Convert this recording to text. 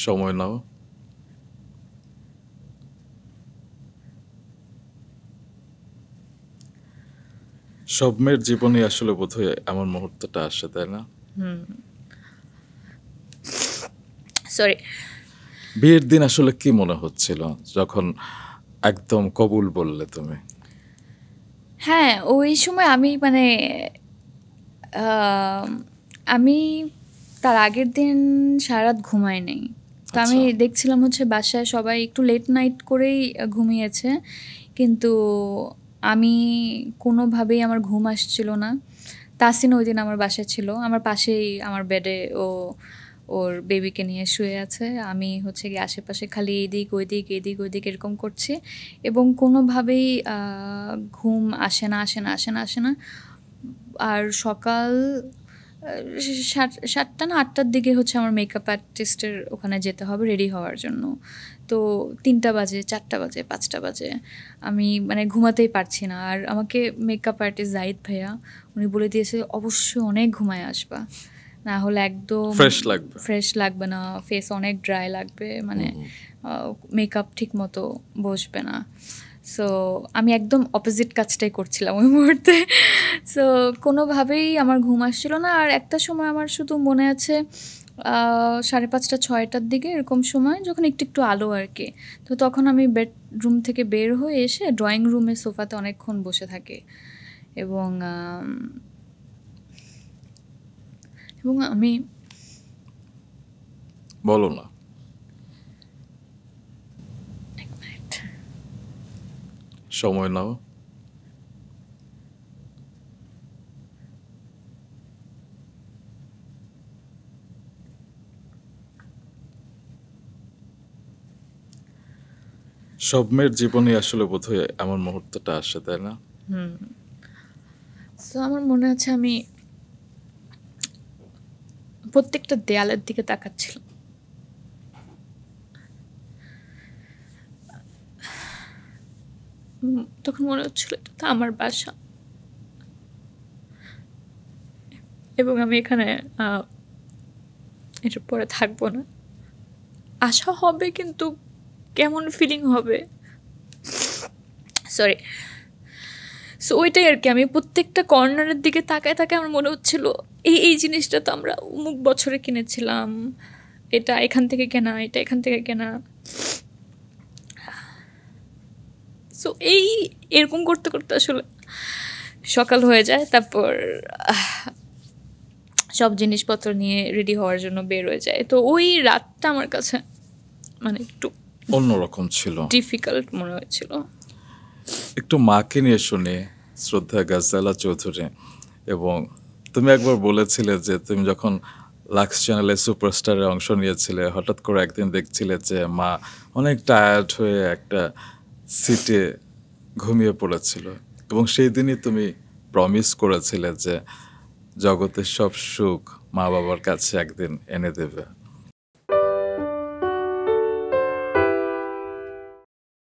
সময় নাও। সব মেয়ের জীবনে আসলে বোধহয় এমন মুহূর্তটা আসে, তাই না? সরি। বিয়ের দিন আসলে কি মনে হচ্ছিল যখন একদম কবুল বললে তুমি? হ্যাঁ, ওই সময় আমি মানে আমি তার আগের দিন সারা রাত ঘুমাই নাই। তো আমি দেখছিলাম হচ্ছে বাসায় সবাই একটু লেট নাইট করেই ঘুমিয়েছে, কিন্তু আমি কোনোভাবেই আমার ঘুম আসছিল না। তাসিন ওই দিন আমার বাসায় ছিল, আমার পাশেই আমার বেডে ওর বেবিকে নিয়ে শুয়ে আছে। আমি হচ্ছে গিয়ে আশেপাশে খালি এদিক ওইদিক এদিক ওইদিক এরকম করছি, এবং কোনোভাবেই ঘুম আসে না। আর সকাল 7টা না 8টার দিকে হচ্ছে আমার মেকআপ আর্টিস্টের ওখানে যেতে হবে রেডি হওয়ার জন্য। তো 3টা বাজে, 4টা বাজে, 5টা বাজে, আমি মানে ঘুমাতেই পারছি না। আর আমাকে মেকআপ আর্টিস্ট জাহিদ ভাইয়া উনি বলে দিয়েছে অবশ্যই অনেক ঘুমায় আসবা, না হলে একদম ফ্রেশ লাগবে না, ফেস অনেক ড্রাই লাগবে, মানে মেকআপ ঠিক মতো বসবে না। সো আমি একদম অপোজিট কাজটাই করছিলাম ওই মুহূর্তে। সো কোনোভাবেই আমার ঘুম আসছিল না। আর একটা সময় আমার শুধু মনে আছে 5:30 6টার দিকে এরকম সময়, যখন একটু একটু আলো আর কি, তো তখন আমি বেডরুম থেকে বের হয়ে এসে ড্রয়িং রুমে সোফাতে অনেকক্ষণ বসে থাকি, এবং আমি বলো না। সময় নাও। সব মেয়ের জীবনে আসলে বোধহয় এমন মুহূর্তটা আসে, তাই না? সো আমার মনে আছে আমি প্রত্যেকটা দেয়ালের দিকে তাকাচ্ছিলাম। তখন মনে হচ্ছিল এটা আমার বাসা, এবং আমি এখানে এটার পরে থাকবো না। আশা হবে, কিন্তু কেমন ফিলিং হবে, সরি। সো ওইটাই আর কি। আমি প্রত্যেকটা কর্নারের দিকে তাকায় তাকায় আমার মনে হচ্ছিল এই জিনিসটা তো আমরা অমুক বছরে কিনেছিলাম, এটা এখান থেকে কেনা, এটা এখান থেকে কেনা। সো এরকম করতে করতে আসলে সকাল হয়ে যায়। তারপর সব জিনিসপত্র নিয়ে রেডি হওয়ার জন্য বের হয়ে যায়। তো ওই রাতটা আমার কাছে মানে একটু অন্যরকম ছিল, ডিফিকাল্ট মনে হয়েছিল। একটু মাকে নিয়ে শুনি, শ্রদ্ধা গাজালা চৌধুরী। এবং তুমি একবার বলেছিলে যে তুমি যখন লাক্স চ্যানেলে সুপারস্টারে অংশ নিয়েছিলে, হঠাৎ করে একদিন দেখছিলে যে মা অনেক টায়ার্ড হয়ে একটা সিটে ঘুমিয়ে পড়েছিল, এবং সেই দিনই তুমি প্রমিস করেছিলে যে জগতের সব সুখ মা বাবার কাছে একদিন এনে দেবে।